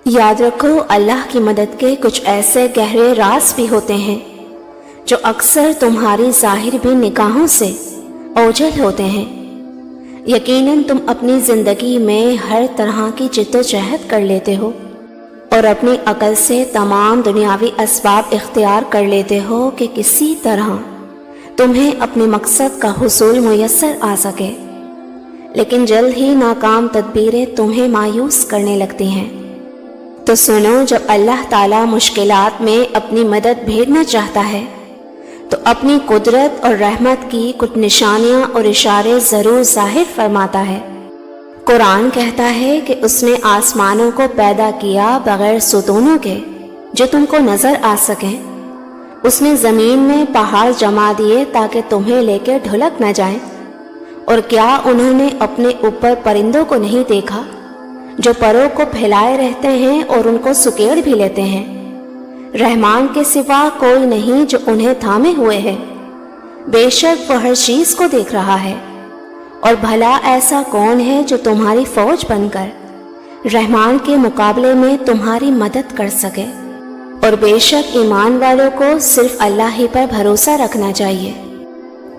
یاد رکھو، اللہ کی مدد کے کچھ ایسے گہرے راز بھی ہوتے ہیں جو اکثر تمہاری ظاہر بھی نگاہوں سے اوجھل ہوتے ہیں۔ یقیناً تم اپنی زندگی میں ہر طرح کی جدوجہد کر لیتے ہو اور اپنی عقل سے تمام دنیاوی اسباب اختیار کر لیتے ہو کہ کسی طرح تمہیں اپنے مقصد کا حصول میسر آ سکے، لیکن جلد ہی ناکام تدبیریں تمہیں مایوس کرنے لگتی ہیں۔ تو سنو، جب اللہ تعالیٰ مشکلات میں اپنی مدد بھیجنا چاہتا ہے تو اپنی قدرت اور رحمت کی کچھ نشانیاں اور اشارے ضرور ظاہر فرماتا ہے۔ قرآن کہتا ہے کہ اس نے آسمانوں کو پیدا کیا بغیر ستونوں کے جو تم کو نظر آ سکیں۔ اس نے زمین میں پہاڑ جما دیے تاکہ تمہیں لے کے ڈھلک نہ جائیں۔ اور کیا انہوں نے اپنے اوپر پرندوں کو نہیں دیکھا جو پروں کو پھیلائے رہتے ہیں اور ان کو سکیڑ بھی لیتے ہیں؟ رحمان کے سوا کوئی نہیں جو انہیں تھامے ہوئے ہے۔ بے شک وہ ہر چیز کو دیکھ رہا ہے۔ اور بھلا ایسا کون ہے جو تمہاری فوج بن کر رحمان کے مقابلے میں تمہاری مدد کر سکے؟ اور بے شک ایمان والوں کو صرف اللہ ہی پر بھروسہ رکھنا چاہیے۔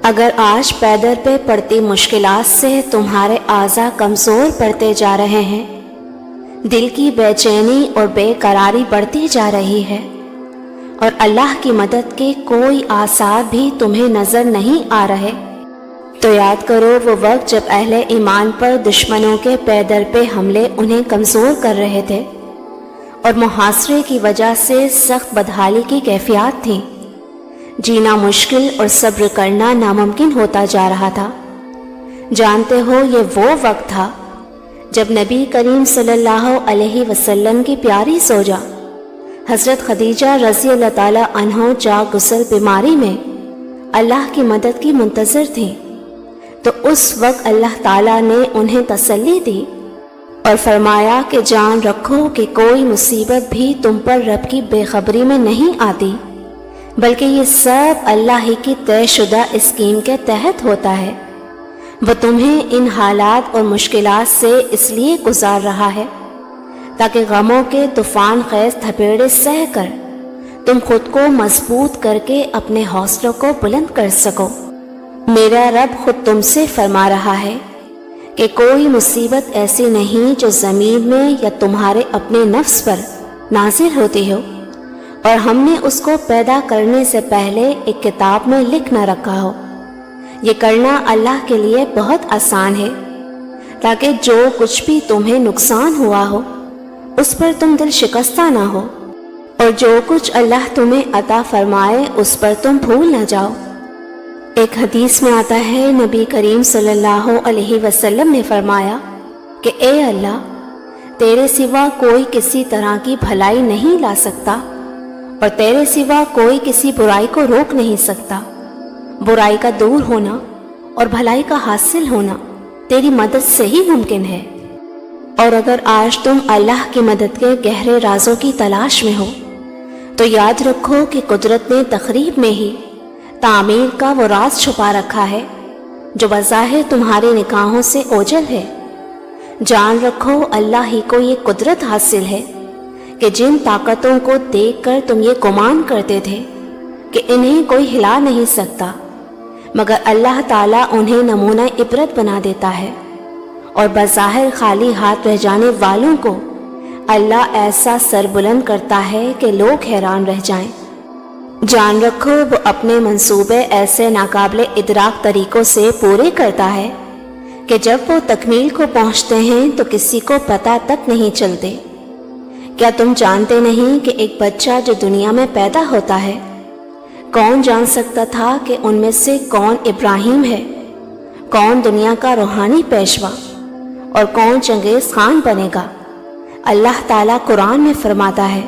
اگر آج پیدر پہ پڑتی مشکلات سے تمہارے اعضاء کمزور پڑتے جا رہے ہیں، دل کی بے چینی اور بے قراری بڑھتی جا رہی ہے، اور اللہ کی مدد کے کوئی آثار بھی تمہیں نظر نہیں آ رہے، تو یاد کرو وہ وقت جب اہل ایمان پر دشمنوں کے پیدر پہ حملے انہیں کمزور کر رہے تھے اور محاصرے کی وجہ سے سخت بدحالی کی کیفیات تھیں۔ جینا مشکل اور صبر کرنا ناممکن ہوتا جا رہا تھا۔ جانتے ہو، یہ وہ وقت تھا جب نبی کریم صلی اللہ علیہ وسلم کی پیاری زوجہ حضرت خدیجہ رضی اللہ تعالی عنہ جا غسل بیماری میں اللہ کی مدد کی منتظر تھیں، تو اس وقت اللہ تعالیٰ نے انہیں تسلی دی اور فرمایا کہ جان رکھو کہ کوئی مصیبت بھی تم پر رب کی بے خبری میں نہیں آتی، بلکہ یہ سب اللہ ہی کی طے شدہ اسکیم کے تحت ہوتا ہے۔ وہ تمہیں ان حالات اور مشکلات سے اس لیے گزار رہا ہے تاکہ غموں کے طوفان خیز تھپیڑے سہ کر تم خود کو مضبوط کر کے اپنے حوصلوں کو بلند کر سکو۔ میرا رب خود تم سے فرما رہا ہے کہ کوئی مصیبت ایسی نہیں جو زمین میں یا تمہارے اپنے نفس پر نازل ہوتی ہو اور ہم نے اس کو پیدا کرنے سے پہلے ایک کتاب میں لکھ نہ رکھا ہو۔ یہ کرنا اللہ کے لیے بہت آسان ہے، تاکہ جو کچھ بھی تمہیں نقصان ہوا ہو اس پر تم دل شکستہ نہ ہو، اور جو کچھ اللہ تمہیں عطا فرمائے اس پر تم بھول نہ جاؤ۔ ایک حدیث میں آتا ہے، نبی کریم صلی اللہ علیہ وسلم نے فرمایا کہ اے اللہ، تیرے سوا کوئی کسی طرح کی بھلائی نہیں لا سکتا اور تیرے سوا کوئی کسی برائی کو روک نہیں سکتا۔ برائی کا دور ہونا اور بھلائی کا حاصل ہونا تیری مدد سے ہی ممکن ہے۔ اور اگر آج تم اللہ کی مدد کے گہرے رازوں کی تلاش میں ہو تو یاد رکھو کہ قدرت نے تقریب میں ہی تعمیر کا وہ راز چھپا رکھا ہے جو بظاہر تمہاری نگاہوں سے اوجھل ہے۔ جان رکھو اللہ ہی کو یہ قدرت حاصل ہے کہ جن طاقتوں کو دیکھ کر تم یہ گمان کرتے تھے کہ انہیں کوئی ہلا نہیں سکتا، مگر اللہ تعالیٰ انہیں نمونہ عبرت بنا دیتا ہے، اور بظاہر خالی ہاتھ رہ جانے والوں کو اللہ ایسا سر بلند کرتا ہے کہ لوگ حیران رہ جائیں۔ جان رکھو وہ اپنے منصوبے ایسے ناقابل ادراک طریقوں سے پورے کرتا ہے کہ جب وہ تکمیل کو پہنچتے ہیں تو کسی کو پتہ تک نہیں چلتے۔ کیا تم جانتے نہیں کہ ایک بچہ جو دنیا میں پیدا ہوتا ہے، کون جان سکتا تھا کہ ان میں سے کون ابراہیم ہے، کون دنیا کا روحانی پیشوا اور کون چنگیز خان بنے گا؟ اللہ تعالیٰ قرآن میں فرماتا ہے،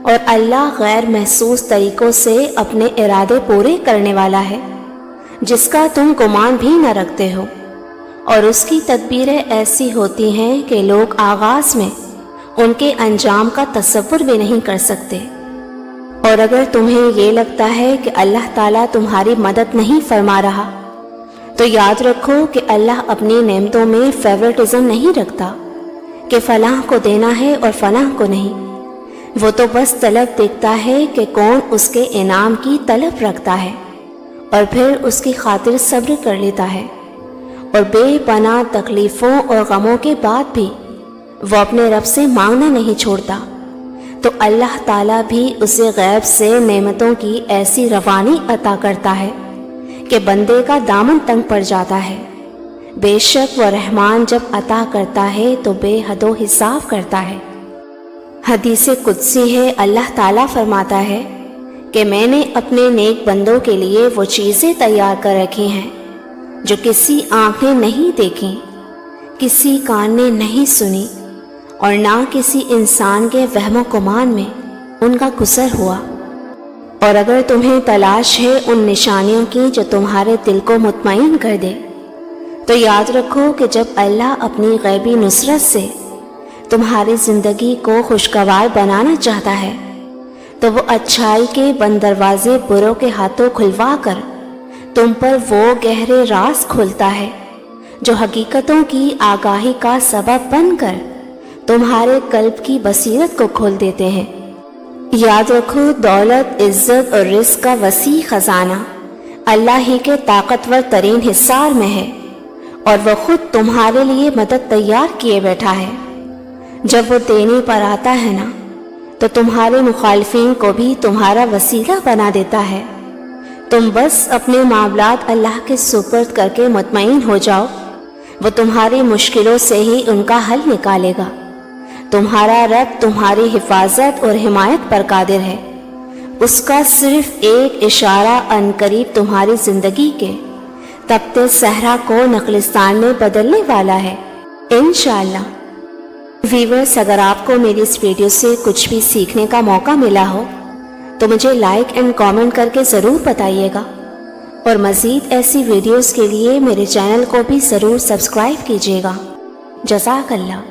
اور اللہ غیر محسوس طریقوں سے اپنے ارادے پورے کرنے والا ہے جس کا تم گمان بھی نہ رکھتے ہو، اور اس کی تدبیریں ایسی ہوتی ہیں کہ لوگ آغاز میں ان کے انجام کا تصور بھی نہیں کر سکتے۔ اور اگر تمہیں یہ لگتا ہے کہ اللہ تعالیٰ تمہاری مدد نہیں فرما رہا تو یاد رکھو کہ اللہ اپنی نعمتوں میں فیورٹزم نہیں رکھتا کہ فلاں کو دینا ہے اور فلاں کو نہیں۔ وہ تو بس طلب دیکھتا ہے کہ کون اس کے انعام کی طلب رکھتا ہے اور پھر اس کی خاطر صبر کر لیتا ہے، اور بے پناہ تکلیفوں اور غموں کے بعد بھی وہ اپنے رب سے مانگنا نہیں چھوڑتا، تو اللہ تعالیٰ بھی اسے غیب سے نعمتوں کی ایسی روانی عطا کرتا ہے کہ بندے کا دامن تنگ پڑ جاتا ہے۔ بے شک وہ رحمان جب عطا کرتا ہے تو بے حد و حساب کرتا ہے۔ حدیث قدسی ہے، اللہ تعالیٰ فرماتا ہے کہ میں نے اپنے نیک بندوں کے لیے وہ چیزیں تیار کر رکھی ہیں جو کسی آنکھ نے نہیں دیکھی، کسی کان نے نہیں سنی، اور نہ کسی انسان کے وہم و گمان میں ان کا گزر ہوا۔ اور اگر تمہیں تلاش ہے ان نشانیوں کی جو تمہارے دل کو مطمئن کر دے، تو یاد رکھو کہ جب اللہ اپنی غیبی نصرت سے تمہاری زندگی کو خوشگوار بنانا چاہتا ہے تو وہ اچھائی کے بند دروازے بروں کے ہاتھوں کھلوا کر تم پر وہ گہرے راز کھولتا ہے جو حقیقتوں کی آگاہی کا سبب بن کر تمہارے قلب کی بصیرت کو کھول دیتے ہیں۔ یاد رکھو، دولت، عزت اور رزق کا وسیع خزانہ اللہ ہی کے طاقتور ترین حصار میں ہے، اور وہ خود تمہارے لیے مدد تیار کیے بیٹھا ہے۔ جب وہ دینے پر آتا ہے نا تو تمہارے مخالفین کو بھی تمہارا وسیلہ بنا دیتا ہے۔ تم بس اپنے معاملات اللہ کے سپرد کر کے مطمئن ہو جاؤ، وہ تمہاری مشکلوں سے ہی ان کا حل نکالے گا۔ تمہارا رب تمہاری حفاظت اور حمایت پر قادر ہے، اس کا صرف ایک اشارہ عنقریب تمہاری زندگی کے تپتے صحرا کو نخلستان میں بدلنے والا ہے انشاءاللہ۔ ویورز، اگر آپ کو میری اس ویڈیو سے کچھ بھی سیکھنے کا موقع ملا ہو تو مجھے لائک اینڈ کامنٹ کر کے ضرور بتائیے گا، اور مزید ایسی ویڈیوز کے لیے میرے چینل کو بھی ضرور سبسکرائب کیجیے گا۔ جزاک اللہ۔